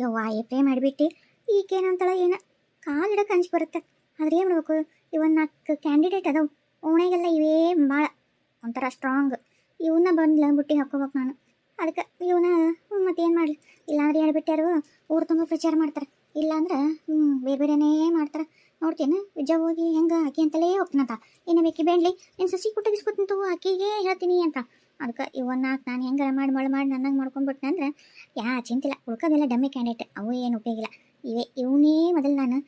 ಯವ್ವ ಪ್ರೇ ಮಾಡಿಬಿಟ್ಟು ಈಗೇನಂತಳ ಏನ ಕಾಲಿಡಕ್ಕೆ ಅಂಜಿ ಬರುತ್ತೆ. ಆದ್ರೆ ಏನು ಮಾಡ್ಬೇಕು, ಇವನ್ 4 ಕ್ಯಾಂಡಿಡೇಟ್ ಅದಾವು. ಓಣೆಗೆಲ್ಲ ಇವೇ ಭಾಳ ಒಂಥರ ಸ್ಟ್ರಾಂಗ್. ಇವನ್ನ ಬಂದ್ಲ ಬುಟ್ಟಿ ಹಾಕೋಬೇಕು ನಾನು. ಅದಕ್ಕೆ ಇವನ ಮತ್ತೇನು ಮಾಡಲಿ, ಇಲ್ಲಾಂದ್ರೆ ಹೇಳ್ಬಿಟ್ಟಾರು ಊರು ತುಂಬ ಪ್ರಚಾರ ಮಾಡ್ತಾರೆ, ಇಲ್ಲಾಂದ್ರೆ ಬೇರೆ ಬೇರೆನೇ ಮಾಡ್ತಾರೆ. ನೋಡ್ತೀನಿ ವಿಜಯ ಹೋಗಿ ಹೆಂಗೆ ಆಕಿ ಅಂತಲೇ ಹೋಗ್ತೀನಂತ. ಇನ್ನು ಬೇಕಿ ಬೇಡಲಿ ನೀನು ಸಸಿ ಕುಟ್ಟಗಿಸ್ಕೊತಂತು ಆಕಿಗೆ ಹೇಳ್ತೀನಿ ಅಂತ. ಅದಕ್ಕೆ ಇವನ್ನ ನಾನು ಹೆಂಗಾರ ಮಾಡಿ ನನಗೆ ಮಾಡ್ಕೊಂಡ್ಬಿಟ್ನೆ ಅಂದ್ರೆ ಚಿಂತಿಲ್ಲ. ಉಳ್ಕೋದೆಲ್ಲ ಡಮ್ಮಿ ಕ್ಯಾಂಡಿಡೇಟ್, ಅವು ಏನು ಉಪಯೋಗಿಲ್ಲ. ಇವನೇ ಮೊದಲು ನಾನು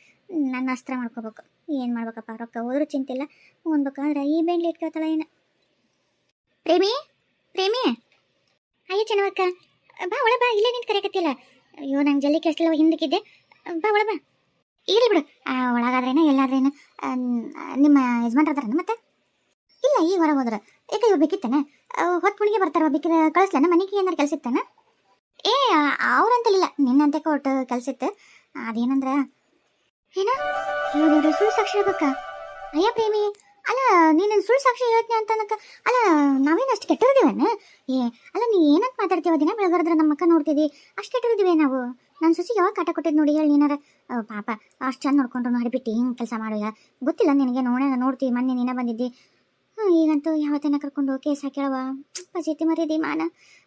ನನ್ನ ಅಸ್ತ್ರ ಮಾಡ್ಕೋಬೇಕು. ಏನು ಮಾಡ್ಬೇಕಪ್ಪ, ರೊಕ್ಕ ಹೋದ್ರೂ ಚಿಂತಿಲ್ಲ, ಹೊಂದ್ಬೇಕಾದ್ರೆ ಈ ಬೇಂಡ್ಲಿ ಇಟ್ಕೊತಾಳ ಏನು. ಪ್ರೇಮಿ ಪ್ರೇಮಿ ಅಯ್ಯ ಚೆನ್ನವಕ್ಕ ಬಾ ಒಳ ಬಾ, ಇಲ್ಲೇ ನಿಂತು ಕರೆಯಕತ್ತಿಲ್ಲ. ಅಯ್ಯೋ ನಂಗೆ ಜಲ್ದಿ ಕೆಸ್ತಿಲ್ಲ, ಹಿಂದಕ್ಕಿದ್ದೆ. ಬಾ ಒಳ ಬಾ. ಇರಲಿ ಬಿಡು, ಒಳಗಾದ್ರೇನ ಎಲ್ಲಾದ್ರೇನು ನಿಮ್ಮ ಯಜಮಾನ್ರು ಅದಾರ ಮತ್ತೆ? ಇಲ್ಲ, ಈಗ ಹೊರಗೆ ಹೋದ್ರ. ಏಕೆ ಇವ್ರು ಬೇಕಿತ್ತಾನೆ? ಹೊತ್ತು ಮುಣಿಗೆ ಬರ್ತಾರ, ಬೇಕಿದ್ರೆ ಕಳಿಸ್ಲನ ಮನೆಗೆ ಏನಾರು ಕೆಲಸ ಇತ್ತಾನ? ಅವ್ರಂತಲಿಲ್ಲ, ನಿನ್ನಂತೆ ಕೊಟ್ಟು ಕೆಲಸ ಇತ್ತು. ಅದೇನಂದ್ರೆ ಏನ ಇವ್ರು ಸುಳ್ಳು ಸಾಕ್ಷಿ ಹೇಳ್ಬೇಕ? ಅಯ್ಯ ಪ್ರೇಮಿ, ಅಲ್ಲ ನೀನು ಸುಳ್ಳು ಸಾಕ್ಷಿ ಹೇಳ್ತೀನಿ ಅಂತ ಅನ್ನಕ, ಅಲ್ಲ ನಾವೇನು ಅಷ್ಟು ಕೆಟ್ಟಿರ್ತೀವೇನ? ಅಲ್ಲ ನೀ ಏನಂತ ಮಾತಾಡ್ತೀವ? ದಿನ ಬೆಳಗರದ್ರೆ ನಮ್ಮ ಅಕ್ಕ ನೋಡ್ತಿದ್ವಿ, ಅಷ್ಟು ಕೆಟ್ಟಿರ್ತೀವಿ ನಾವು. ನನ್ನ ಸುಸಿಗೆ ಯಾವಾಗ ಕಾಟ ಕೊಟ್ಟಿದ್ದು ನೋಡಿ ಹೇಳಿ ನೀನಾರ. ಪಾಪ ಅಷ್ಟು ಚಂದ ನೋಡ್ಕೊಂಡ್ರು ಮಾಡಿಬಿಟ್ಟು ಹಿಂಗೆ ಕೆಲಸ ಮಾಡೋಯ ಗೊತ್ತಿಲ್ಲ ನಿನಗೆ. ನೋಡ್ತೀವಿ ಮೊನ್ನೆ ನೀನ ಬಂದಿದ್ದಿ, ಈಗಂತೂ ಯಾವತ್ತೇನ ಕರ್ಕೊಂಡು ಕೇಸ್ ಹಾಕ್ಯಾಳವ. ಪಚೇತಿ ಮರ್ಯಾದಿ ಮಾನ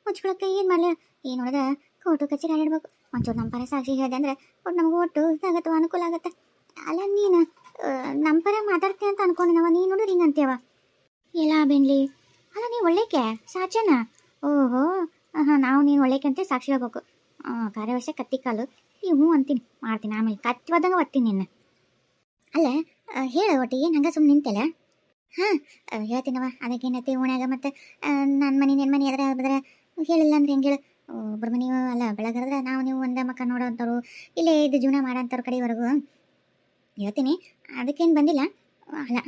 ಮುಚ್ಕೊಳಕ್ಕೆ ಏನು ಮಾಡಲಿ? ಏನು ನೋಡಿದ್ರೆ ಕೋರ್ಟು ಕಚೇರಿ ಆಡಿಡ್ಬೇಕು. ಒಂಚೂರು ನಮ್ಮ ಪರ ಸಾಕ್ಷಿ ಹೇಳಿದೆ ಅಂದರೆ ನಮಗೂ ಒಟ್ಟು ಇದಾಗತ್ತವ, ಅನುಕೂಲ ಆಗತ್ತೆ. ಅಲ್ಲ ನೀನು ನಮ್ಮ ಪರ ಮಾತಾಡ್ತೀನಿ ಅಂತ ಅನ್ಕೊಂಡಿನವ, ನೀನು ನೋಡಿದ್ರೆ ಹಿಂಗೆ ಅಂತೀವ ಎಲ್ಲ ಬೆನ್ಲಿ. ಅಲ್ಲ ನೀ ಒಳ್ಳೆಕೆ ಸಾಚನ? ಓಹೋ ನಾವು ನೀನು ಒಳ್ಳೆಕೆ ಅಂತ ಸಾಕ್ಷಿ ಹೇಳ್ಬೇಕು. ಕಾರ್ಯವಶ ಕತ್ತಿ ಕಾಲು ಹ್ಞೂ ಅಂತೀನಿ, ಮಾಡ್ತೀನಿ. ಆಮೇಲೆ ಕತ್ತಿ ಹೋದಂಗೆ ಒತ್ತೀನಿ ನಿನ್ನ. ಅಲ್ಲ ಹೇಳು ಒಟ್ಟು ಏನು ಹಂಗೆ ಸುಮ್ಮನೆ ನಿಂತೆಲ್ಲ? ಹೇಳ್ತೀನವ, ಅದಕ್ಕೇನೈತಿ ಓಣ್ಯಾಗ. ಮತ್ತು ನನ್ನ ಮನೆ ನಿನ್ನ ಮನೆ ಅದ್ರ ಬದ್ರೆ ಹೇಳಿಲ್ಲ ಅಂದ್ರೆ ಹೆಂಗೆ ಹೇಳು? ಒಬ್ಬರ ಮನೆ ಅಲ್ಲ, ಬೆಳಗರದ್ರೆ ನಾವು ನೀವು ಒಂದೇ ಮಕ್ಕ ನೋಡೋಂಥವ್ರು, ಇಲ್ಲೇ ಇದು ಜೀವನ ಮಾಡೋಂಥವ್ರು ಕಡೆವರೆಗೂ ಹೇಳ್ತೀನಿ. ಅದಕ್ಕೇನು ಬಂದಿಲ್ಲ. ಅಲ್ಲ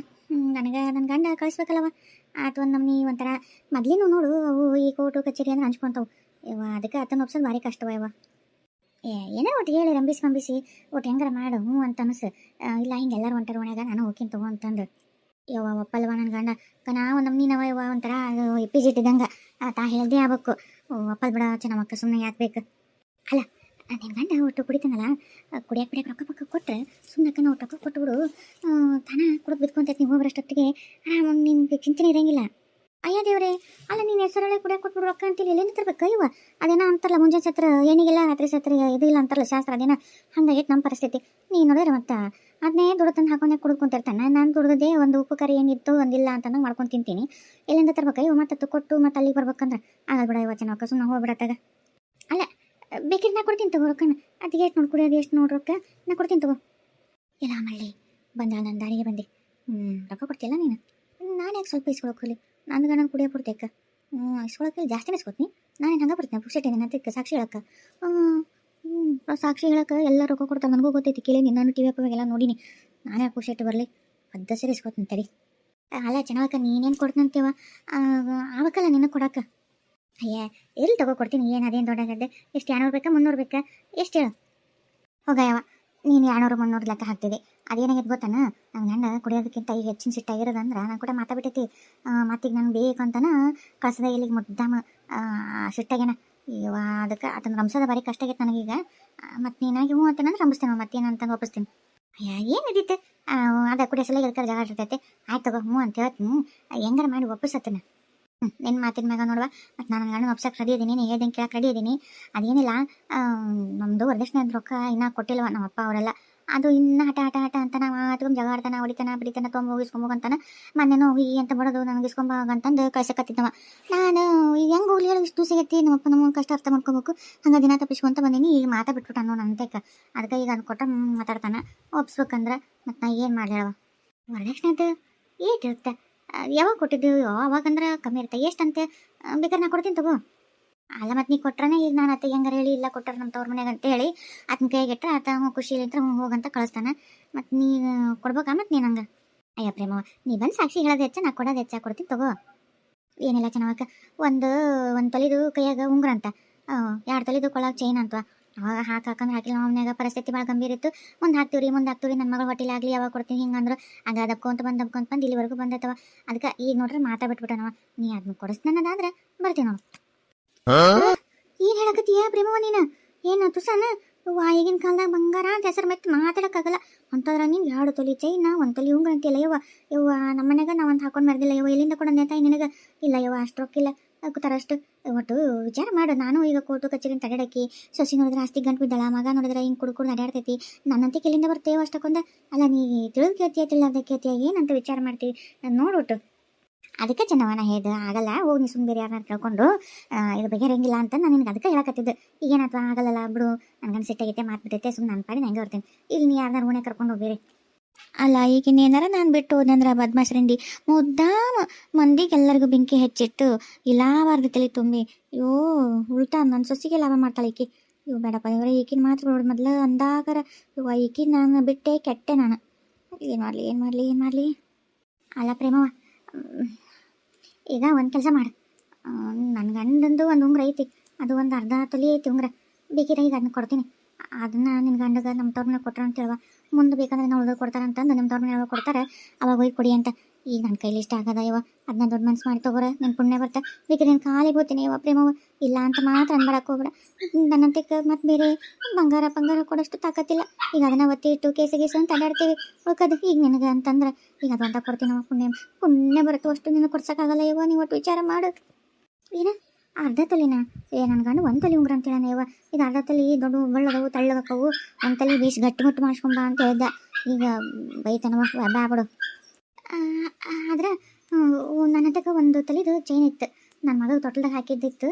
ನನಗೆ ನನ್ನ ಗಂಡ ಕಳಿಸ್ಬೇಕಲ್ಲವ, ಆತು ಒಂದು ನಮ್ನಿ ಒಂಥರ ಮೊದಲಿನೂ ನೋಡು ಅವು ಈ ಕೋರ್ಟು ಕಚೇರಿ ಅಂದ್ರೆ ಹಂಚ್ಕೊತಾವು. ಅದಕ್ಕೆ ಅದನ್ನ ಒಪ್ಸೋದು ಭಾರಿ ಕಷ್ಟವ ಇವ. ಏನೋ ಒಟ್ಟು ಹೇಳಿ ರಂಬಿಸಿ ಒಟ್ಟು ಹೆಂಗಾರ ಮಾಡು ಹ್ಞೂ ಅಂತ ಅನಿಸು. ಇಲ್ಲ ಹಿಂಗೆ ಎಲ್ಲರೂ ಹೊಂಟಾರ ಓಣ್ಯಾಗ, ನಾನು ಹೋಗ್ತೀನಿ ತಗೋ ಅಂತಂದು. ಒಪ್ಪಲ್ವ ನನ್ನ ಗಂಡ ಕನಾ ಒಂದು ನಮ್ನಿನವ ಇವ ಒಂಥರ ಎಪಿಜಿಟ್ ಇದ್ದಂಗೆ. ತಾ ಹೇಳ್ದೇ ಆಗ್ಬೇಕು. ಒಪ್ಪಲ್ ಬಿಡ ಚೆನ್ನಮ್ಮಕ್ಕ, ಸುಮ್ಮನೆ ಯಾಕೆ ಬೇಕು? ಅಲ್ಲ ನಿನ್ನ ಗಂಡ ಒಟ್ಟು ಕುಡಿತಾನಲ್ಲ, ಕುಡಿಯಕ್ಕೆ ರೊಕ್ಕ ಪಕ್ಕ ಕೊಟ್ಟರೆ ಸುಮ್ಮನೆ ಒಟ್ಟು ರೊಕ್ಕ ಕೊಟ್ಟುಬಿಡು, ತಾನ ಕುಡಿದು ಬಿದ್ಕೊಂತೈತಿ. ನೀವು ಹೋಗ್ರಷ್ಟೊತ್ತಿಗೆ ಆರಾಮ, ನಿನ್ಗೆ ಚಿಂತನೆ ಇರೋಂಗಿಲ್ಲ. ಅಯ್ಯ ದೇವ್ರೆ, ಅಲ್ಲ ನೀನು ಹೆಸರಲ್ಲೇ ಕುಡಿಯೋಕೆ ಕೊಟ್ಬಿಡು ರೊಕ್ಕ ಅಂತಿಲ್ಲ, ಎಲ್ಲಿಂದ ತರ್ಬೇಕು? ಇವ ಅದೇನೋ ಅಂತಾರಲ್ಲ, ಮುಂಜಾನೆ ಸತ್ರ ಏನಿಗೆಲ್ಲ ರಾತ್ರಿ ಸತ್ರ ಇದು ಇಲ್ಲ ಅಂತಾರಲ್ಲ ಶಾಸ್ತ್ರ, ಅದೇನೋ ಹಂಗಾಗೈತೆ ನಮ್ಮ ಪರಿಸ್ಥಿತಿ. ನೀನು ನೋಡಿದ್ರೆ ಮತ್ತೆ ಅದನ್ನೇ ದುಡ್ಡು ತಂದು ಹಾಕೊಂಡೆ ಕುಡ್ಕೊಂತಿರ್ತಾನೆ. ನಾನು ದುಡ್ದೇ ಒಂದು ಉಪ್ಪು ಕರಿ ಏನಿತ್ತು ಒಂದಿಲ್ಲ ಅಂತಂದು ಮಾಡ್ಕೊಂಡು ತಿಂತೀನಿ. ಎಲ್ಲಿಂದ ತರ್ಬೇಕು? ಇವ ಮತ್ತೆ ಕೊಟ್ಟು ಮತ್ತೆ ಅಲ್ಲಿಗೆ ಬರ್ಬೇಕಂದ್ರೆ ಆಗಲ್ಲ ಬಿಡ. ಇವತ್ತಿನ ರೊಕ್ಕ ಸುಮ್ಮನೆ ಹೋಗ್ಬಿಡತ್ತಾಗ. ಅಲ್ಲ ಬೇಕಿದ್ರೆ ನಾ ಕೊಡ್ತೀನಿ ತಗೋ ರೊಕ್ಕನ. ಅದಕ್ಕೆ ಎಷ್ಟು ನೋಡಿ ಕುಡಿಯೋದು, ಎಷ್ಟು ನೋಡಿ ರೊಕ್ಕ ನಾ ಕೊಡ್ತೀನಿ ತಗೋ. ಎಲ್ಲ ಮಳ್ಳಿ ಬಂದಾಳ ನನ್ನ ದಾರಿಗೆ ಬಂದು ರೊಕ್ಕ ಕೊಡ್ತಿಲ್ಲ ನೀನು? ನಾನು ಯಾಕೆ ಸ್ವಲ್ಪ ಇಸ್ಕೊಳಕ್ಕೋಲಿ? ನನಗೆ ನಾನು ಕುಡಿಯೋ ಕೊಡ್ತೇಕ. ಇಸ್ಕೊಳಕ್ಕೆ ಜಾಸ್ತಿನೇ ಇಸ್ಕೊತೀನಿ. ನಾನೇನು ಹಂಗೆ ಬರ್ತೀನಿ ಪುಕ್ಷೇಟೇನೆ ಅಂತ ಸಾಕ್ಷಿ ಹೇಳಕ್ಕೆ. ಸಾಕ್ಷಿ ಹೇಳಕ್ಕೆ ಎಲ್ಲ ರೊಕ್ಕ ಕೊಡ್ತಾರೆ, ನನಗೂ ಗೊತ್ತೈತಿ. ಕೇಳಿ ನಾನು ಟಿ ವಿ ಹಾಕೋವಾಗೆಲ್ಲ ನೋಡಿನಿ. ನಾನೇ ಪುಕ್ಷೇಟು ಬರಲಿ ಅರ್ಧ ಸರಿ ಇಸ್ಕೊತೀನಿ ತಡಿ. ಅಲ್ಲ ಚೆನ್ನಾಗಕ್ಕ, ನೀನೇನು ಕೊಡ್ತಂತೀವ ಆವಕ್ಕಲ್ಲ ನಿನಗೆ ಕೊಡಕ್ಕೆ? ಅಯ್ಯ ಎಲ್ಲಿ ತಗೋ ಕೊಡ್ತೀನಿ, ಏನು ಅದೇನು ದೊಡ್ಡಾಗದ್ದೆ. ಎಷ್ಟು 200 ಬೇಕಾ 300 ಬೇಕಾ? ಎಷ್ಟು ಹೇಳು? ಹೋಗಯ್ಯವ, ನೀನು 200 300 ಲೆಕ್ಕ ಹಾಕ್ತಿದ್ದೆ. ಅದೇನಾಗಿದ್ದು ಗೊತ್ತಾನ, ನನ್ನ ಗಂಡ ಕುಡಿಯೋದಕ್ಕಿಂತ ಈಗ ಹೆಚ್ಚಿನ ಸಿಟ್ಟಾಗಿರೋದಂದ್ರೆ ನಾನು ಕೂಡ ಮಾತಾಡ್ಬಿಟ್ಟೈತಿ. ಮತ್ತೀಗ ನಾನು ಬೇಕಂತನ ಕಳ್ಸದ ಇಲ್ಲಿಗೆ ಮುದ್ದಾಮ ಸಿಟ್ಟಾಗೇನ. ಇವ ಅದಕ್ಕೆ ಅದನ್ನು ರಂಸೋದ ಭಾರಿ ಕಷ್ಟ ಆಗೈತೆ ನನಗೀಗ. ಮತ್ತು ನೀನಾಗಿ ಹ್ಞೂ ಅಂತಂದ್ರೆ ರಂಬಿಸ್ತೇನೆ, ಮತ್ತೇನಂತ ಒಪ್ಪಿಸ್ತೀನಿ. ಅಯ್ಯ ಏನಿದ್ದಿತ್ತೆ, ಅದ ಕುಡಿಯೋ ಸಲ ಇದಕ್ಕೆ ಜಾಗ ಇರ್ತೈತೆ. ಆಯ್ತು ತಗೋ ಹ್ಞೂ ಅಂತ ಹೇಳ್ತೀನಿ, ಹೆಂಗಾರ ಮಾಡಿ ಒಪ್ಪಿಸತ್ತೇನೆ. ನಿನ್ನ ಮಾತಿನ ಮ್ಯಾಗ ನೋಡುವ. ಮತ್ತು ನಾನು ನನ್ನ ಗಂಡನ ಒಪ್ಸಕ್ಕೆ ರೆಡಿ ಇದ್ದೀನಿ, ನೀನು ಹೇಳ್ದಂಗೆ ಕೇಳಕ್ಕೆ ರೆಡಿ ಇದ್ದೀನಿ. ಅದೇನಿಲ್ಲ, ನಮ್ಮದು ವರದಕ್ಷಿಣೆ ರೊಕ್ಕ ಇನ್ನೂ ಕೊಟ್ಟಿಲ್ವ ನಮ್ಮ ಅಪ್ಪ ಅವರೆಲ್ಲ. ಅದು ಇನ್ನೂ ಹಠ ಅಂತ ನಾವು ಅತ್ಕೊಂಡು ಜಗ ಆಡ್ತಾನೆ, ಹೊಡಿತಾನೆ ಬಡಿತಾನೆ, ತೊಗೊಂಬೋಗಿಸ್ಕೊಂಬೋಗಂತಾನೆ. ಮೊನ್ನೆನೋ ಹೋಗಿ ಅಂತ ಬಡೋದು ನನಗೆ ಇಸ್ಕೊಂಬೋಗಂತಂದು ಕಳ್ಸಕತ್ತಿದ್ದವ. ನಾನು ಈಗ ಹೆಂಗೆ ಹೋಗ್ಲಿ ಹೇಳಿ, ಇಷ್ಟು ದಿವಸ ಐತಿ ನಮ್ಮಪ್ಪ ನಮ್ಮ ಕಷ್ಟ ಅರ್ಥ ಮಾಡ್ಕೋಬೇಕು. ಹಂಗೆ ದಿನ ತಪ್ಪಿಸ್ಕೊಂತ ಬಂದೀನಿ. ಈಗ ಮಾತಾಡ್ಬಿಟ್ಬಿಟ್ಟಾನು ನನ್ನ ತಕ್ಕ. ಅದಕ್ಕೆ ಈಗ ಅದು ಕೊಟ್ಟ ಮಾತಾಡ್ತಾನೆ. ಒಪ್ಸ್ಬೇಕಂದ್ರೆ ಮತ್ತು ನಾ ಏನು ಮಾಡಿ ಹೇಳವ? ವರದಕ್ಷಿಣೆ ಅದು ಏಟಿರುತ್ತೆ? ಯಾವಾಗ ಕೊಟ್ಟಿದ್ದು? ಅವಾಗಂದ್ರೆ ಕಮ್ಮಿ ಇರುತ್ತೆ. ಎಷ್ಟಂತೆ ಬೇಕಾದ್ರೆ ನಾ ಕೊಡ್ತೀನಿ ತಗೋ. ಅಲ್ಲ ಮತ್ತು ನೀ ಕೊಟ್ರನೇ ಈಗ ನಾನು ಅತ್ತೆ ಹೆಂಗಾರ ಹೇಳಿ ಇಲ್ಲ ಕೊಟ್ಟಾರ ನಮ್ಮ ತವ್ರ ಮನೆಗೆ ಅಂತ ಹೇಳಿ ಅದನ್ನ ಕೈಗಿಟ್ರೆ ಆತ ಖುಷಿಲಿಂತ್ರ ಹೋಗಂತ ಕಳಿಸ್ತಾನೆ. ಮತ್ತು ನೀನು ಕೊಡ್ಬೇಕಾ? ಮತ್ತು ನೀನು ಹಂಗೆ ಅಯ್ಯ ಪ್ರೇಮವ, ನೀ ಬಂದು ಸಾಕ್ಷಿ ಹೇಳೋದು ಹೆಚ್ಚ, ನಾ ಕೊಡೋದು ಹೆಚ್ಚ ಕೊಡ್ತೀನಿ ತಗೋ. ಏನಿಲ್ಲ ಚೆನ್ನಾಗ, ಒಂದು ತೊಲಿದು ಕೈಯಾಗ ಉಂಗ್ರ ಅಂತ, 2 ತೊಲಿದು ಕೊಳಗೆ ಚೈನ್ ಅಂತ. ಅವಾಗ ಹಾಕಂದ್ರೆ ಹಾಕಿಲ್ಲ. ಅವನಾಗ ಪರಿಸ್ಥಿತಿ ಭಾಳ ಗಂಭೀರ ಇತ್ತು. ಮುಂದೆ ಹಾಕ್ತೀವ್ರಿ ನನ್ನ ಮಗಳು ಹೊಟ್ಟಿಲಾಗಲಿ ಯಾವಾಗ ಕೊಡ್ತೀನಿ ಹಿಂಗಂದ್ರೆ ಹಂಗೆ ದಬ್ಕೊಂತ ಬಂದು ಇಲ್ಲಿವರೆಗೂ ಬಂದೈತವ. ಅದಕ್ಕೆ ಈಗ ನೋಡ್ರೆ ಮಾತಾಡ್ಬಿಟ್ಬಿಟ್ಟನವ. ನೀ ಅದನ್ನ ಕೊಡಿಸ್ತೀನಿ ಅನ್ನೋದಾದ್ರೆ ಬರ್ತೀನಿ ನಾವು. ಏನು ಹೇಳಕತ್ತೀಯ ಪ್ರೇಮವ ನೀನು? ಏನು ತುಸನ ಈಗಿನ ಕಾಲದಾಗ ಬಂಗಾರ ಅಂತ ಹೆಸರು ಮೆತ್ತು ಮಾತಾಡೋಕ್ಕಾಗಲ್ಲ. ಅಂತಂದ್ರೆ ನೀನು 2 ತೊಲಿ ಚೈನ 1 ತೊಲಿ ಉಂಗುರ ಅಂತಿಲ್ಲ ಯವ್ವ. ಯವ್ವ ನಮ್ಮ ಮನೆಗೆ ನಾವು ಅಂತ ಹಾಕೊಂಡು ಮರ್ದಿಲ್ಲ ಯವ್ವ. ಎಲ್ಲಿಂದ ಕೊಡಂದೆ ತಾಯಿ ನಿನಗೆ? ಇಲ್ಲ ಯವ್ವ, ಅಷ್ಟು ರೊಕ್ಕಿಲ್ಲ ತರಷ್ಟು. ಒಟ್ಟು ವಿಚಾರ ಮಾಡು. ನಾನು ಈಗ ಕೋರ್ಟು ಕಚೇರಿನ ತಡೆಡಕ್ಕಿ, ಸೊಸಿ ನೋಡಿದ್ರೆ ಆಸ್ತಿ ಗಂಟು ಬಿದ್ದಳ, ಮಗ ನೋಡಿದ್ರೆ ಹಿಂಗೆ ಕುಡ್ಕೊಂಡು ಅಡ್ಯಾಡ್ತೈತಿ. ನನ್ನಂತೆ ಎಲ್ಲಿಂದ ಬರ್ತೇವೆ ಅಷ್ಟಕ್ಕೊಂದು? ಅಲ್ಲ ನೀ ತಿಳಿದು ಕೇಳ್ತೀಯ ತಿಳಿದ ಕೇಳ್ತೀಯ ಏನಂತ ವಿಚಾರ ಮಾಡ್ತೀವಿ ನೋಡ್ಬಿಟ್ಟು. ಅದಕ್ಕೆ ಚೆನ್ನವನ ಹೇಳ್ದು ಆಗಲ್ಲ, ಹೋಗಿ ನೀ ಸುಮ್ಮನೆ ಬೇರೆ ಯಾರನ್ನ ಕೇಳ್ಕೊಂಡು ಇದು ಬಗೆಹರಂಗಿಲ್ಲ ಅಂತ ನಾನು ನಿನ್ಗೆ ಅದಕ್ಕೆ ಹೇಳಕತ್ತಿದ್ದು. ಈಗೇನಾಯ್ತು ಆಗಲ್ಲ ಬಿಡು, ನನ್ಗನ್ ಸಿಟ್ಟಾಗೈತೆ ಮಾತ್ಬಿಟ್ಟೈತೆ, ಸುಮ್ಮನೆ ನನ್ನ ಪಾಡಿ ನಂಗೆ ಬರ್ತೀನಿ. ಇಲ್ಲಿ ನೀ ಯಾರನ್ನ ಓಣೆ ಕರ್ಕೊಂಡು ಹೋಗ್ಬೇರೆ. ಅಲ್ಲ ಈಗಿನ ಏನಾರ ನಾನು ಬಿಟ್ಟು ಹೋದಂದ್ರೆ ಬದ್ಮಾಶ್ರಂಡಿ ಮುದ್ದಾಮ ಮಂದಿಗೆಲ್ಲರಿಗೂ ಬೆಂಕಿ ಹೆಚ್ಚಿಟ್ಟು ಇಲಾವಾರ್ದು ತಲೆ ತುಂಬಿ ಅಯ್ಯೋ ಉಲ್ಟಾ ನನ್ನ ಸೊಸಿಗೆ ಲಾಭ ಮಾಡ್ತಾಳೆ ಈಕಿ. ಇವು ಬೇಡಪ್ಪ ಇವರೇ ಈಕಿನ ಮಾತ್ರ ನೋಡಿ ಮೊದಲು ಅಂದಾಕರ ಇವ ಈಕಿನ ನಾನು ಬಿಟ್ಟೆ ಕೆಟ್ಟೆ ನಾನು. ಏನು ಮಾಡಲಿ. ಅಲ್ಲ ಪ್ರೇಮವ, ಈಗ ಒಂದು ಕೆಲಸ ಮಾಡು. ನನ್ನ ಗಂಡಂದು ಒಂದು ಉಂಗ್ರ ಐತಿ, ಅದು ಒಂದು ಅರ್ಧ ತೊಲಿ ಐತಿ ಉಂಗ್ರ. ಬೇಕಿರ ಈಗ ಅದನ್ನ ಕೊಡ್ತೀನಿ. ಅದನ್ನು ನಿನ್ನ ಗಂಡಗೆ ನಮ್ಮ ತವ್ರ ಮನೆ ಕೊಟ್ರ ಅಂತ ಹೇಳುವ. ಮುಂದೆ ಬೇಕಂದ್ರೆ ನಾವು ಉಳಿದು ಕೊಡ್ತಾರೆ ಅಂತಂದು ನಿಮ್ಮ ತವ್ರ ಮನೆ ಕೊಡ್ತಾರೆ, ಅವಾಗ ಹೋಗಿ ಕೊಡಿ ಅಂತ. ಈಗ ನನ್ನ ಕೈಲಿ ಇಷ್ಟ ಆಗದ ಇವ, ಅದನ್ನ ದೊಡ್ಡ ಮನ್ಸು ಮಾಡಿ ತಗೋರ, ನಿನ್ನ ಪುಣ್ಯ ಬರ್ತಾ. ಬೇಕಿದ್ರೆ ನೀನು ಕಾಲಿಗೆ ಹೋಗ್ತೀನಿ ಇವ ಪ್ರೇಮವ, ಇಲ್ಲ ಅಂತ ಮಾತ್ರ ಅನ್ಬೇಡಕ್ಕೆ ಹೋಗ್ಬೇಡ. ನನ್ನಂತೆ ಮತ್ತು ಬೇರೆ ಬಂಗಾರ ಕೊಡೋಷ್ಟು ತಾಕತ್ತಿಲ್ಲ. ಈಗ ಅದನ್ನು ಒತ್ತಿ ಇಟ್ಟು ಕೇಸು ಅಂತ ಅಡ್ಡಾಡ್ತೀವಿ ಹೋಗೋದು. ಈಗ ನಿನಗೆ ಅಂತಂದ್ರೆ ಈಗ ಅದು ಅಂತ ಕೊಡ್ತೀನಿ ನಾವು. ಪುಣ್ಯ ಬರುತ್ತೋ ಅಷ್ಟು ನಿನಗೆ ಕೊಡ್ಸೋಕ್ಕಾಗಲ್ಲ ಇವ. ನೀವು ಒಟ್ಟು ವಿಚಾರ ಮಾಡು. ಏನ ಅರ್ಧ ತಲಿನ? ನನ್ನ ಗಂಡು 1 ತೊಲಿ ಉಂಗ್ರ ಅಂತ ಹೇಳ ಇವ. ಈಗ ಅರ್ಧ ತಲಿ ದೊಡ್ಡ ಬೆಳ್ಳದವು ತಳ್ಳಗಕ್ಕವು, 1 ತಲಿ ಬೀಸ್ ಗಟ್ಟಿಮುಟ್ಟು ಮಾಡಿಸ್ಕೊಂಬ ಅಂತ ಹೇಳ್ದ. ಈಗ ಬೈತನವ ಬ್ಯಾಬಿಡು. ಆದ್ರೆ ನನ್ನ ಹತ್ತಕ್ಕೆ 1 ತೊಲಿದು ಚೈನ್ ಇತ್ತು, ನನ್ನ ಮಗ ತೊಟ್ಲದಾಗ ಹಾಕಿದ್ದಿತ್ತು.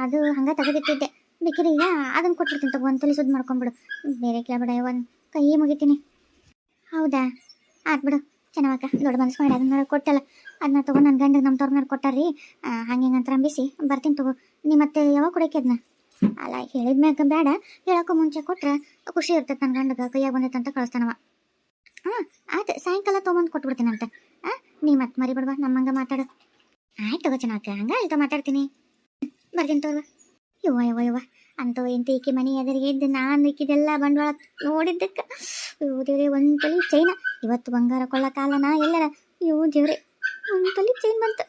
ಅದು ಹಂಗೆ ತೆಗೆದಿಟ್ಟಿದ್ದೆ. ಬೇಕಿದ್ರೆ ಈಗ ಅದನ್ನು ಕೊಟ್ಬಿಡ್ತೀನಿ ತಗೋ, 1 ತೊಲಿ ಸುದ್ದು ಮಾಡ್ಕೊಂಬಿಡು. ಬೇರೆ ಕೇಳ್ಬೇಡ ಇವ, ಕೈ ಮುಗಿತೀನಿ. ಹೌದಾ, ಆತ್ಬಿಡು ಚೆನ್ನಾಗ ದೊಡ್ಡ ಮನಸ್ಸು ಮಾಡಿ ಅದನ್ನ ಕೊಟ್ಟಲ್ಲ. ಅದನ್ನ ತೊಗೊಂಡು ನನ್ನ ಗಂಡಿಗೆ ನಮ್ಮ ತವ್ರನ್ನ ಕೊಟ್ಟಾರ್ರಿ. ಹಂಗೆ ಅಂತ ಅಂಬಿಸಿ ಬರ್ತೀನಿ ತಗೋ. ನೀ ಮತ್ತೆ ಯಾವಾಗ ಕೊಡೋಕೆ ಅದನ್ನ? ಅಲ್ಲ ಹೇಳಿದ್ಮ್ಯಾಗ ಬೇಡ, ಹೇಳೋಕ್ಕೂ ಮುಂಚೆ ಕೊಟ್ರೆ ಖುಷಿ ಇರ್ತೈತೆ. ನನ್ನ ಗಂಡಗೆ ಕೈಯಾಗ ಬಂದೈತೆ ಅಂತ ಕಳಿಸ್ತಾನವ. ಆಯ್ತು, ಸಾಯಂಕಾಲ ತೊಗೊಂಬಂದು ಕೊಟ್ಬಿಡ್ತೀನಂತ. ನೀ ಮತ್ತೆ ಮರಿಬಿಡ್ಬ, ನಮ್ಮಂಗೆ ಮಾತಾಡು. ಆಯ್ತು ತಗೋ ಚೆನ್ನಾಗ, ಹಂಗೆ ಆಯ್ತು ಮಾತಾಡ್ತೀನಿ. ಬರ್ತೀನಿ ತೋರ್ವ. ಯವ್ವ ಅಂತೂ ಎಂತ ಈಕಿ ಮನೆ ಎದುರಿಗೆ ಇದ್ದು ನಾನು ಈಕಿದೆಲ್ಲ ಬಂಡವಾಳ ನೋಡಿದ್ದಕ್ಕೆ ದೇವ್ರೆ 1 ತೊಲಿ ಚೈನ. ಇವತ್ತು ಬಂಗಾರ ಕೊಳ್ಳೋ ಕಾಲನ ಎಲ್ಲರ. ದೇವ್ರೆ 1 ತೊಲಿ ಚೈನ್ ಬಂತು.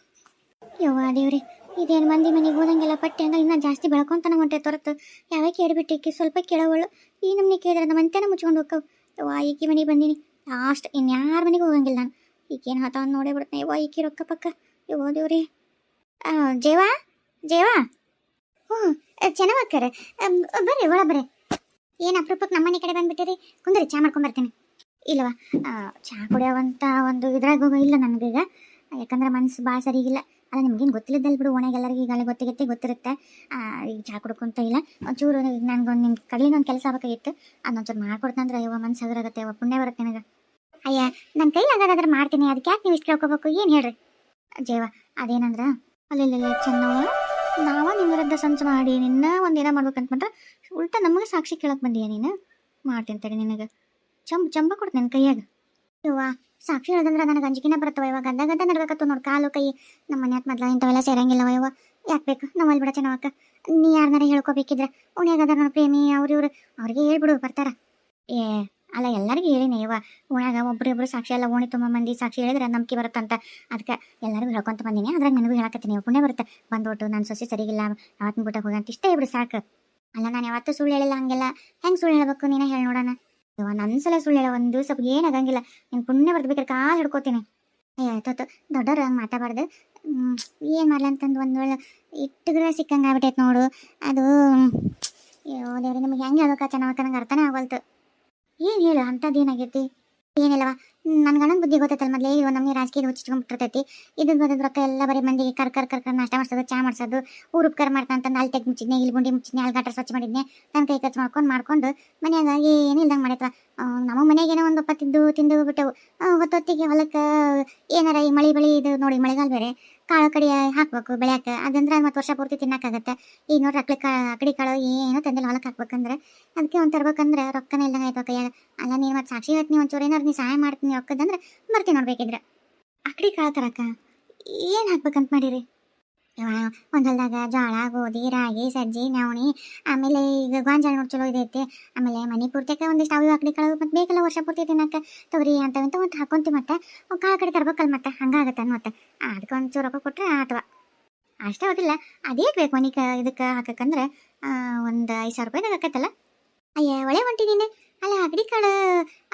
ಯವ್ವ ದೇವ್ರೆ, ಇದೇನು ಮಂದಿ ಮನೆಗೆ ಹೋದಂಗೆಲ್ಲ ಪಟ್ಟೆ ಹಂಗೆ ಇನ್ನೂ ಜಾಸ್ತಿ ಬೆಳ್ಕೊಂತಾನ ಹೊಂಟೆ ತೊರತು. ಯಾವಾಗ ಕೇಳಿಬಿಟ್ಟು ಈಕಿ ಸ್ವಲ್ಪ ಕೇಳೋವಳು. ಈ ನಮ್ಮನೆ ಕೇಳಿದ್ರೆ ನಮ್ಮ ಅಂತೆನ ಮುಚ್ಕೊಂಡು ಹೋಗ್ಕವು. ಯವ್ವ ಈಕಿ ಮನೆಗೆ ಬಂದೀನಿ ಲಾಸ್ಟ್, ಇನ್ಯಾರ ಮನೆಗೆ ಹೋಗಂಗಿಲ್ಲ ನಾನು. ಈಕೇನು ಹತಾವನ್ನು ನೋಡೇ ಬಿಡ್ತಾನೆ. ಯವ್ವ ಈಕಿ ರೊಕ್ಕ ಪಕ್ಕ. ಯವ್ವ ದೇವ್ರಿ. ಜೇವಾ ಹ್ಞೂ ಚೆನ್ನಾಗಕ್ಕಾರ, ಬರ್ರಿ ಒಳ ಬರ್ರಿ. ಏನು ಅಪರೂಪಕ್ಕೆ ನಮ್ಮನೆ ಕಡೆ ಬಂದುಬಿಟ್ಟಿರಿ? ಕುಂದ್ರಿ, ಚಾ ಮಾಡ್ಕೊಂಬರ್ತೀನಿ. ಇಲ್ಲವಾ, ಚಹಾ ಕುಡಿಯೋವಂಥ ಒಂದು ಇದ್ರಾಗ ಇಲ್ಲ ನನಗೀಗ. ಯಾಕಂದ್ರೆ ಮನಸ್ಸು ಭಾಳ ಸರಿಗಿಲ್ಲ. ಅಲ್ಲ ನಿಮ್ಗೇನು ಗೊತ್ತಿಲ್ಲದಲ್ಲ ಬಿಡು, ಓಣೆಗೆಲ್ಲರಿಗೆ ಈಗಾಗಲೇ ಗೊತ್ತಿರುತ್ತೆ. ಈಗ ಚಹಾ ಕುಡ್ಕೊಂತ ಇಲ್ಲ. ಒಂಚೂರು ನನಗೊಂದು ನಿಮ್ಮ ಕಡೆಯಿಂದ ಒಂದು ಕೆಲಸ ಆಗಬೇಕಾಗಿತ್ತು. ಅದನ್ನೊಂಚೂರು ಮಾಡ್ಕೊಡ್ತಂದ್ರೆ ಯವ್ವ ಮನ್ಸು ಹಗುರಾಗತ್ತೆ. ಯವ್ವ ಪುಣ್ಯ ಬರುತ್ತೆ ನನಗೆ. ಅಯ್ಯ ನನ್ನ ಕೈಲಿ ಆಗೋದಾದ್ರೆ ಮಾಡ್ತೀನಿ, ಅದಕ್ಕೆ ಯಾಕೆ ನೀವು ಇಷ್ಟು ಕೇಳ್ಕೊಬೇಕು? ಏನು ಹೇಳ್ರಿ ಜೇವ? ಅದೇನಂದ್ರೆ ಅಲ್ಲೆಲ್ಲ ಚೆನ್ನವ, ನಾವ ನಿಮ್ಮ ವಿರುದ್ಧ ಸಂಚು ಮಾಡಿ ನಿನ್ನ ಒಂದೇನ ಮಾಡ್ಬೇಕಂತಂದ್ರೆ ಉಲ್ಟಾ ನಮಗೆ ಸಾಕ್ಷಿ ಕೇಳಕ್ಕೆ ಬಂದೀಯ ನೀನು. ಮಾಡ್ತೀನಿ ತಡಿ, ನಿನಗೆ ಚಂಬ ಕೊಡ್ತೀನಿ ನನ್ನ ಕೈಯಾಗ. ಯವ್ವ ಸಾಕ್ಷಿ ಹೇಳೋದಂದ್ರೆ ನನಗೆ ಅಂಜಿಕೆನ ಬರುತ್ತವ. ಇವಾಗ ಗದ್ದ ನಡ್ಬೇಕತ್ತು ನೋಡಿ, ಕಾಲು ಕೈ. ನಮ್ಮ ಮನೆ ಹತ್ತು ಮೊದಲ ಇಂಥವೆಲ್ಲ ಸೇರಂಗಿಲ್ಲವ ಯವ್ವ. ಯಾಕೆ ಬೇಕು? ನಾವು ಅಲ್ಲಿ ಬಿಡ ಚೆನ್ನವಕ್ಕ. ನೀ ಯಾರನ್ನಾರ ಹೇಳ್ಕೊಬೇಕಿದ್ರೆ ಉಣ್ಯಾಗದಾರ ನೋಡಿ ಪ್ರೇಮಿ ಅವ್ರಿವ್ರು, ಅವ್ರಿಗೆ ಹೇಳ್ಬಿಡು ಬರ್ತಾರ. ಅಲ್ಲ ಎಲ್ಲರಿಗೂ ಹೇಳಿನಿ ಯವ್ವ, ಓಣ್ಯಾಗ ಒಬ್ರು ಸಾಕ್ಷಿ ಎಲ್ಲ ಓಣಿ ತುಂಬ ಮಂದಿ ಸಾಕ್ಷಿ ಹೇಳಿದ್ರೆ ನಂಬಿಕೆ ಬರುತ್ತಂತ. ಅದಕ್ಕೆ ಎಲ್ಲರಿಗೂ ಹೇಳ್ಕೊಂತ ಬಂದೀನಿ. ಅದ್ರಾಗ ನನಗೂ ಹೇಳಕತ್ತೀನಿ, ಪುಣ್ಯ ಬರುತ್ತೆ. ಬಂದ್ಬಿಟ್ಟು ನನ್ನ ಸೊಸೆ ಸರಿಗಿಲ್ಲ, ಅವತ್ತಿನ ಬಿಟ್ಟ ಹೋಗಂತ ಇಷ್ಟ ಇಬ್ರು ಸಾಕು. ಅಲ್ಲ ನಾನು ಯಾವತ್ತೂ ಸುಳ್ಳು ಹೇಳಿಲ್ಲ, ಹಂಗೆಲ್ಲ ಹೆಂಗೆ ಸುಳ್ಳು ಹೇಳ್ಬೇಕು ನೀನೇ ಹೇಳಿ ನೋಡೋಣ. ಯವ್ವ ನನ್ನ ಸಲ ಸುಳ್ಳು ಹೇಳ ಒಂದು ದಿವಸ ಏನಾಗಂಗಿಲ್ಲ. ನೀನು ಪುಣ್ಯ ಬರ್ಬೇಕಾದ್ರೆ ಕಾಲು ಹಿಡ್ಕೋತೀನಿ. ಆಯ್ತು ದೊಡ್ಡವ್ರು ಹಂಗೆ ಮಾತಾಡಬಾರ್ದು. ಏನು ಮಾಡಲಿ ಅಂತಂದು ಒಂದು ವೇಳೆ ಇಟ್ಟುಗ್ರೆ ಸಿಕ್ಕಂಗೆ ಆಗ್ಬಿಟ್ಟೈತೆ ನೋಡು. ಅದು ದೇವ್ರಿ ನಿಮಗೆ ಹೆಂಗೆ ಹೇಳ್ಬೇಕಾ ಚೆನ್ನಾಗ ನಂಗೆ ಅರ್ಥನೇ ಆಗೋಲ್ತು. ಏನು ಹೇಳು ಅಂಥದ್ದು ಏನಾಗೈತಿ? ಏನಿಲ್ಲವ, ನನ್ನ ಗಂಡನ ಬುದ್ಧಿ ಗೊತ್ತೈತಲ್ಲ ಮೊದಲೇ. ಇವ ನಮಗೆ ರಾಜಕೀಯ ಹುಚ್ಚಿಟ್ಕೊಂಡ್ಬಿಟ್ಟಿರ್ತೈತಿ. ಇದ್ರ ಬರೋದು ರೊಕ್ಕ ಎಲ್ಲ ಬರೀ ಮಂದಿಗೆ ಕರ್ ನಾಷ್ಟ ಮಾಡಿಸೋದು, ಚಾ ಮಾಡಿಸೋದು, ಊರು ಉಪಕಾರ ಮಾಡ್ತಾನಂತಂದು ಅಲ್ಲಿ ತೆಗೆ ಮುಚ್ಚಿದ್ನೆ, ಇಲ್ಲಿ ಗುಂಡಿ ಮುಚ್ಚಿದ್ನೆ, ಅಲ್ಲಿ ಗಟ್ರ ಸ್ವಚ್ಛ ಮಾಡಿದ್ನೆ, ನನ್ನ ಕೈ ಖರ್ಚು ಮಾಡ್ಕೊಂಡು ಮನ್ಯಾಗ ಏನಿಲ್ದಂಗೆ ಮಾಡೈತವ. ನಮ್ಮ ಮನೆಗೆ ಏನೋ ಒಂದು ಒಪ್ಪತ್ತಿದ್ದು ತಿಂದು ಬಿಟ್ಟೆವು. ಹೊತ್ತೊತ್ತಿಗೆ ಹೊಲಕ್ಕೆ ಏನಾರ ಈ ಮಳೆ ಇದು ನೋಡಿ, ಮಳೆಗಾಲ ಬೇರೆ, ಕಾಳು ಕಡಿ ಹಾಕ್ಬೇಕು ಬೆಳ್ಯಾಕ. ಅದಂದ್ರೆ ಮತ್ತು ವರ್ಷ ಪೂರ್ತಿ ತಿನ್ನಕ್ಕಾಗತ್ತೆ. ಈಗ ನೋಡ್ರಿ ಅಕಡಿ ಕಾಳು ಏನೋ ತಂದಿಲ್ಲ ಹೊಲಕ್ಕೆ ಹಾಕ್ಬೇಕಂದ್ರೆ. ಅದಕ್ಕೆ ಒಂದು ತರ್ಬೇಕಂದ್ರೆ ರೊಕ್ಕನೇ ಇಲ್ದಂಗೆ ಆಯ್ತು ಕೈಯಾಗ. ಅಲ್ಲ ನೀನು ಮತ್ತು ಸಾಕ್ಷಿ ಹೇಳ್ತೀನಿ, ಒಂಚೂರು ಏನಾರು ನೀ ಸಹಾಯ ಮಾಡ್ತೀನಿ ರೊಕ್ಕದಂದ್ರೆ ಬರ್ತೀನಿ ನೋಡ್ಬೇಕಿದ್ರೆ. ಅಕಡಿ ಕಾಳು ತರಕ ಏನು ಹಾಕ್ಬೇಕಂತ ಮಾಡಿರಿ? ಒಂದು ಹೊಲ್ದಾಗ ಜೋಳ, ಗೋಧಿ, ರಾಗಿ, ಸಜ್ಜಿ, ನವಣಿ, ಆಮೇಲೆ ಈಗ ಗೋಂಜಾಳ ನೋಡಿ ಚಲೋ ಇದೈತಿ. ಆಮೇಲೆ ಮನೆ ಪೂರ್ತಿಯಾಕ ಒಂದಿಷ್ಟು ಅವು ಅಕಡಿ ಕಾಳು ಮತ್ತು ಬೇಕಲ್ಲ ವರ್ಷ ಪೂರ್ತಿ ತಿನ್ನಕ್ಕೆ ತೊಗರಿ ಅಂತವಂತ ಮತ್ತು ಹಾಕೊಂತೀವಿ. ಮತ್ತೆ ಕಾಳು ಕಡೆ ತರ್ಬೇಕಲ್ಲ, ಮತ್ತೆ ಹಂಗಾಗತ್ತೆ ಮತ್ತೆ. ಅದಕ್ಕೆ ಒಂಚೂರು ರೊಕ್ಕ ಕೊಟ್ಟರೆ ಅಥವಾ ಅಷ್ಟೇ ಹೋಗಿಲ್ಲ. ಅದೇ ಬೇಕು ಮನೆ ಇದಕ್ಕೆ ಹಾಕಕ್ಕಂದ್ರೆ ಒಂದು 5,000 ರೂಪಾಯಿದಾಗ ಆಕತ್ತಲ್ಲ. ಅಯ್ಯ ಒಳ್ಳೆ ಹೊಂಟಿ ನೀನು. ಅಲ್ಲ ಅಗಡಿ ಕಾಳು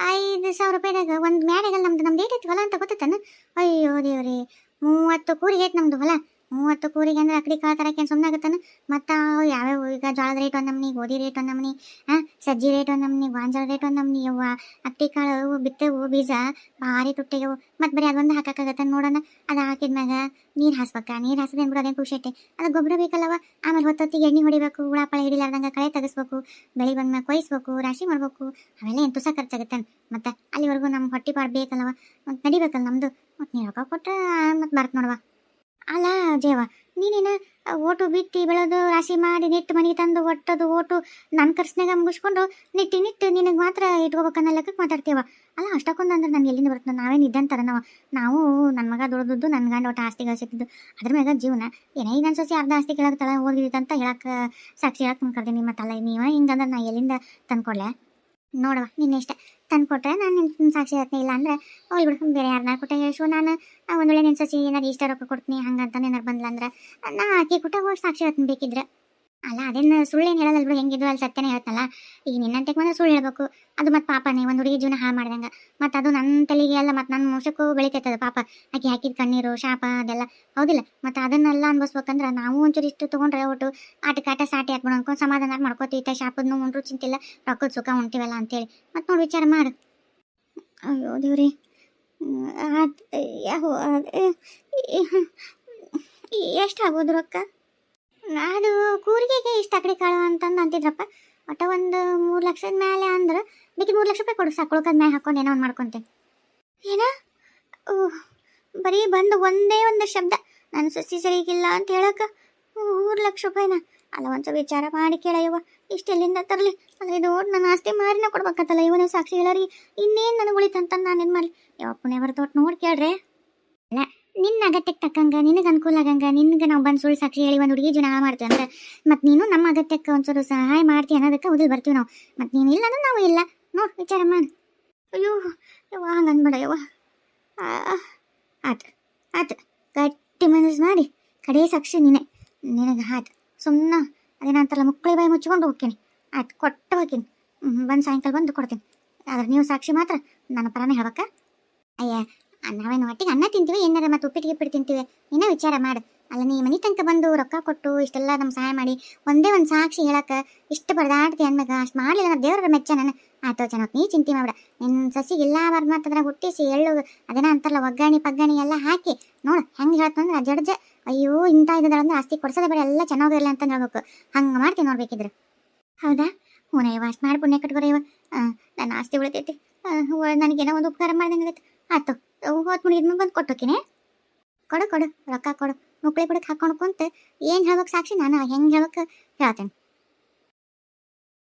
5,000 ರೂಪಾಯಿದಾಗ ಒಂದು ಮ್ಯಾಡಗಲ್ಲ ನಮ್ದು ಏಟ್ ಐತಿ ಹೊಲ ಅಂತ ಗೊತ್ತೈತನ? ಅಯ್ಯೋ ದೇವ್ರಿ, 30 ಕೂರಿಗೆ ಐತೆ ನಮ್ದು ಹೊಲ. 30 ಕೂರಿಗೆ ಅಂದ್ರೆ ಅಕಡಿ ಕಾಳು ತರಕ್ಕೆ ಸುಮ್ಮನೆ ಆಗುತ್ತಾನ? ಮತ್ತು ಯಾವ್ಯಾವ ಈಗ ಜೋಳದ ರೇಟ್ ಒಂದು ನಮ್ನಿ, ಗೋಧಿ ರೇಟ್ ಒಂದು ನಮ್ನಿ, ಸಜ್ಜಿ ರೇಟ್ ಒಂದು ನಮ್ನಿ, ಗಾಂಜಾಳ ರೇಟ್ ಒಂದು ನಮ್ನಿ. ಯವ್ವ ಅಕ್ಕಡಿ ಕಾಳು ಬಿತ್ತೆವು ಬೀಜ ಭಾರಿ ತುಟ್ಟಿಗೆವು. ಮತ್ತು ಬರೀ ಅದೊಂದು ಹಾಕಾಗತ್ತ ನೋಡೋಣ. ಅದು ಹಾಕಿದ್ಮ್ಯಾಗ ನೀರು ಹಾಸ್ಬೇಕ, ನೀರು ಹಾಸೋದೇನು ಬಿಡೋದೇನು ಖುಷಿ ಐತೆ. ಅದು ಗೊಬ್ಬರ ಬೇಕಲ್ಲವ. ಆಮೇಲೆ ಹೊತ್ತೊತ್ತಿಗೆ ಎಣ್ಣೆ ಹೊಡಿಬೇಕು, ಹುಳ ಪಳ ಹಿಡಿಲಾರ್ದಂಗೆ ಕಳೆ ತೆಗಿಸ್ಬೇಕು, ಬೆಳೆ ಬಂದ್ಮ್ಯಾಗ ಕೊಯ್ಸ್ಬೇಕು, ರಾಶಿ ಮಾಡ್ಬೇಕು. ಅವೆಲ್ಲ ಏನು ತುಸ ಖರ್ಚಾಗತ್ತೆ. ಮತ್ತು ಅಲ್ಲಿವರೆಗೂ ನಮ್ಮ ಹೊಟ್ಟೆ ಪಾಡು ಬೇಕಲ್ಲವ, ಮತ್ತು ನಡಿಬೇಕಲ್ಲ ನಮ್ಮದು. ಮತ್ತು ನೀರು ರೊಕ್ಕ ಕೊಟ್ಟರೆ ಮತ್ತು ಬರ್ತದೆ ನೋಡವ. ಅಲ್ಲ ಜೇವ, ನೀನೇನು ಓಟು ಬಿತ್ತಿ ಬೆಳೆದು ರಾಶಿ ಮಾಡಿ ನೆಟ್ಟು ಮನೆಗೆ ತಂದು ಒಟ್ಟದು ಓಟು ನನ್ನ ಖರ್ಚಿನಾಗ ಮುಗಿಸ್ಕೊಂಡು ನಿಟ್ಟು ನಿನಗೆ ಮಾತ್ರ ಇಟ್ಕೋಬೇಕನ್ನೋ ಲೆಕ್ಕಕ್ಕೆ ಮಾತಾಡ್ತೀವ. ಅಲ್ಲ ಅಷ್ಟಕ್ಕೊಂದು ಅಂದ್ರೆ ನಾನು ಎಲ್ಲಿಂದ ಬರ್ತದೆ? ನಾವೇನು ಇದ್ದಂತಾರೆ ನಾವು ನನ್ನ ಮಗ ದುಡ್ದು ನನ್ನ ಗಂಡ ಒಟ್ಟು ಆಸ್ತಿ ಗಳಿಸಿದ್ದು ಅದ್ರ ಮ್ಯಾಗ ಜೀವನ. ಏನೋ ಈಗ ನನ್ನ ಸೊಸಿ ಅರ್ಧ ಆಸ್ತಿ ಕೇಳಾಕತ್ತಲ್ಲ ಹೋಗಿದ್ದಂತ ಹೇಳಕ್ಕೆ ಸಾಕ್ಷಿ ಹೇಳಕ್ಕೆ ಕರ್ದೀನಿ. ಮತ್ತಲ್ಲ ನೀವು ಹಿಂಗಂದ್ರೆ ನಾ ಎಲ್ಲಿಂದ ತಂದ್ಕೊಡ್ಲೆ? ನೋಡವ ನಿನ್ನೆ ಇಷ್ಟ ತಂದು ಕೊಟ್ಟರೆ ನಾನು ನಿನ್ನ ಸಾಕ್ಷಿ ಹೇಳ್ತೀನಿ. ಇಲ್ಲ ಅಂದರೆ ಹೋಗಿ ಬಿಡು, ಬೇರೆ ಯಾರನ್ನ ಕೊಟ್ಟೆ ಹೇಳು. ನಾನು ಒಂದು ವೇಳೆ ನಿನ್ನ ಸಸಿ ಏನಾರು ಇಷ್ಟ ರೊಕ್ಕ ಕೊಡ್ತೀನಿ ಹಂಗಂತ ಏನಾರು ಬಂದ್ಲ ಅಂದ್ರೆ ನಾ ಆಕೆ ಕೊಟ್ಟ ಹೋಗಿ ಸಾಕ್ಷಿ ಹೇಳ್ತೀನಿ ಬೇಕಿದ್ರೆ. ಅಲ್ಲ ಅದೇನು ಸುಳ್ಳೇನು ಹೇಳಲ್ಲ ಬಿಡು, ಹೆಂಗಿದ್ರು ಅಲ್ಲಿ ಸತ್ಯನೇ ಹೇಳ್ತಲ್ಲ. ಈಗ ನಿನ್ನಂತೆ ಬಂದ್ರೆ ಸುಳ್ಳು ಹೇಳ್ಬೇಕು, ಅದು ಮತ್ತು ಪಾಪನೇ ಒಂದು ಹುಡುಗಿ ಜೀವನ ಹಾಳು ಮಾಡ್ದಂಗೆ. ಮತ್ತು ಅದು ನನ್ನ ತಲೆಗೆ ಅಲ್ಲ, ಮತ್ತು ನನ್ನ ಮೋಸಕ್ಕೂ ಬೆಳಿತೈತದ ಪಾಪ. ಆಕೆ ಹಾಕಿದ ಕಣ್ಣೀರು ಶಾಪ ಅದೆಲ್ಲ ಹೌದಿಲ್ಲ. ಮತ್ತು ಅದನ್ನೆಲ್ಲ ಅನ್ಭವಿಸ್ಬೇಕಂದ್ರೆ ನಾವು ಒಂಚೂರು ಇಷ್ಟು ತೊಗೊಂಡ್ರೆ ಒಟ್ಟು ಆಟ ಸಾಟಿ ಹಾಕ್ಬಿಡು ಅನ್ಕೊಂಡು ಸಮಾಧಾನ ಮಾಡ್ಕೋತೀವಿ. ಶಾಪದನ್ನು ಉಂಡ್ರು ಚಿಂತಿಲ್ಲ, ರೊಕ್ಕದ ಸುಖ ಉಂಟಿವಲ್ಲ ಅಂತೇಳಿ. ಮತ್ತು ನೋಡಿ ವಿಚಾರ ಮಾಡು. ಅಯ್ಯೋ ದೇವ್ರಿ, ಎಷ್ಟು ಆಗ್ಬೋದು ರೊಕ್ಕ? ಅದು ಕೂರಿಗೆಗೆ ಇಷ್ಟು ಅಕಡೆ ಕಾಳು ಅಂತಂದು ಅಂತಿದ್ರಪ್ಪ. ಒಟ್ಟು ಒಂದು 3 ಲಕ್ಷದ ಮೇಲೆ ಅಂದ್ರೆ ಬೇಕಿ 3 ಲಕ್ಷ ರೂಪಾಯಿ ಕೊಡು ಸಾಕು. ಉಳ್ಕದ ಮ್ಯಾಲೆ ಹಾಕೊಂಡು ಏನೋ ಒಂದು ಮಾಡ್ಕೊತೇನೆ. ಏನ ಬರೀ ಬಂದು ಒಂದೇ ಒಂದು ಶಬ್ದ ನನ್ನ ಸಸಿ ಸರಿಗಿಲ್ಲ ಅಂತ ಹೇಳಕ್ಕೆ 3 ಲಕ್ಷ ರೂಪಾಯಿನ? ಅಲ್ಲ ಒಂದ್ಸಲ ವಿಚಾರ ಮಾಡಿ ಕೇಳಯ್ಯವ, ಇಷ್ಟೆಲ್ಲಿಂದ ತರಲಿ? ಅಲ್ಲ ಇದು ನನ್ನ ಆಸ್ತಿ ಮಾರಿನ ಕೊಡ್ಬೇಕತ್ತಲ್ಲ ಇವನೇ ಸಾಕ್ಷಿ ಹೇಳರಿ. ಇನ್ನೇನು ನನಗೆ ಉಳಿತಂತ ನಾನು ಏನು ಮಾಡಲಿ? ಯಾವ ಪುಣ್ಯ ಬರ್ತೋಟ್ ನೋಡಿ ಕೇಳ್ರಿ. ಅಲ್ಲ ನಿನ್ನ ಅಗತ್ಯಕ್ಕೆ ತಕ್ಕಂಗೆ ನಿನಗೆ ಅನುಕೂಲ ಆಗಂಗೆ ನಿನ್ಗೆ ನಾವು ಬಂದು ಸುಳ್ಳು ಸಾಕ್ಷಿ ಹೇಳಿ ಒಂದು ಹುಡುಗಿ ಜೀವನ ಮಾಡ್ತೀವಿ ಅಂದ್ರೆ ಮತ್ತು ನೀನು ನಮ್ಮ ಅಗತ್ಯಕ್ಕೆ ಒಂಚೂರು ಸಹಾಯ ಮಾಡ್ತೀವಿ ಅನ್ನೋದಕ್ಕೆ ಉದಿಲ್ ಬರ್ತೀವಿ ನಾವು. ಮತ್ತು ನೀನು ಇಲ್ಲ ಅಂದ್ರೆ ನಾವು ಇಲ್ಲ. ನೋಡಿ ವಿಚಾರ ಮಾಡಿ. ಅಯ್ಯೋ ಯವ್ವ ಹಂಗೆ ಅಂದ್ಬೇಡ ಯವ್ವ. ಆತು ಆತು, ಗಟ್ಟಿ ಮನಸ್ಸು ಮಾಡಿ ಕಡೆ ಸಾಕ್ಷಿ ನಿನಗೆ ಆಯ್ತು. ಸುಮ್ಮನೆ ಅದೇನಂತಾರಲ್ಲ ಮುಕ್ಕಳಿ ಬಾಯಿ ಮುಚ್ಕೊಂಡು ಹೋಗ್ತೀನಿ. ಆಯ್ತು ಕೊಟ್ಟು ಹೋಗ್ತೀನಿ. ಬಂದು ಸಾಯಂಕಾಲ ಬಂದು ಕೊಡ್ತೀನಿ. ಆದ್ರೆ ನೀವು ಸಾಕ್ಷಿ ಮಾತ್ರ ನನ್ನ ಪರನೇ ಹೇಳ್ಬೇಕಾ? ಅಯ್ಯ ನಾವೇನು ಒಟ್ಟಿಗೆ ಅನ್ನ ತಿಂತೀವಿ ಏನಾರ ಮತ್ತು ಉಪ್ಪಿಟ್ಟಿಗೆ ತಿಂತೀವಿ. ಇನ್ನೂ ವಿಚಾರ ಮಾಡು. ಅಲ್ಲ ನೀ ಮನೆ ತನಕ ಬಂದು ರೊಕ್ಕ ಕೊಟ್ಟು ಇಷ್ಟೆಲ್ಲ ನಮ್ಮ ಸಹಾಯ ಮಾಡಿ ಒಂದೇ ಒಂದು ಸಾಕ್ಷಿ ಹೇಳಕ್ಕೆ ಇಷ್ಟು ಬಡ್ದಾಡ್ತಿ ಅಂದಾಗ ಅಷ್ಟು ಮಾಡಲಿಲ್ಲ ಅಂದ್ರೆ ದೇವ್ರ ಮೆಚ್ಚ ನಾನು. ಆಯ್ತು ಚೆನ್ನಾಗಿ ನೀ ಚಿಂತೆ ಮಾಡ್ಬಿಡ. ನಿನ್ನ ಸಸಿಗೆ ಇಲ್ಲ ಮಾತಂದ್ರೆ ಹುಟ್ಟಿಸಿ ಎಳ್ಳು ಅದೇನ ಅಂತಾರಲ್ಲ ಒಗ್ಗರಣೆ ಪಗ್ಗಣಿ ಎಲ್ಲ ಹಾಕಿ ನೋಡು ಹೆಂಗೆ ಹೇಳ್ತಂದ್ರೆ ಜಡ್ಜ ಅಯ್ಯೋ ಇಂಥ ಇದ್ರೆ ಆಸ್ತಿ ಕೊಡ್ಸೋದೇ ಬೇಡ, ಎಲ್ಲ ಚೆನ್ನಾಗಿರಲ್ಲ ಅಂತ ಹೇಳ್ಬೇಕು. ಹಂಗೆ ಮಾಡ್ತೀನಿ ನೋಡ್ಬೇಕಿದ್ರೆ. ಹೌದಾ? ಹೂನ ಇವ ಅಷ್ಟು ಮಾಡಿ ಪುಣ್ಯ ಕಟ್ಕೊರ ಇವ. ನನ್ನ ಆಸ್ತಿ ಉಳಿತೈತಿ. ನನಗೇನೋ ಒಂದು ಉಪಕಾರ ಮಾಡ್ದಂಗೆ ಆಗತ್ತೆ. ಆಯ್ತು ಹೋತ್ ಮುಗಿದ್ಮೇಲೆ ಬಂದು ಕೊಟ್ಟೋಕಿನಿ. ಕೊಡು ರೊಕ್ಕ ಕೊಡು. ಮುಕ್ಳಿ ಬಿಡಕ್ಕೆ ಹಾಕೊಂಡು ಕುಂತು ಏನು ಹೇಳ್ಬೇಕು ಸಾಕ್ಷಿ ನಾನು ಹೆಂಗೆ ಹೇಳ್ಬೇಕು ಹೇಳ್ತೇನೆ.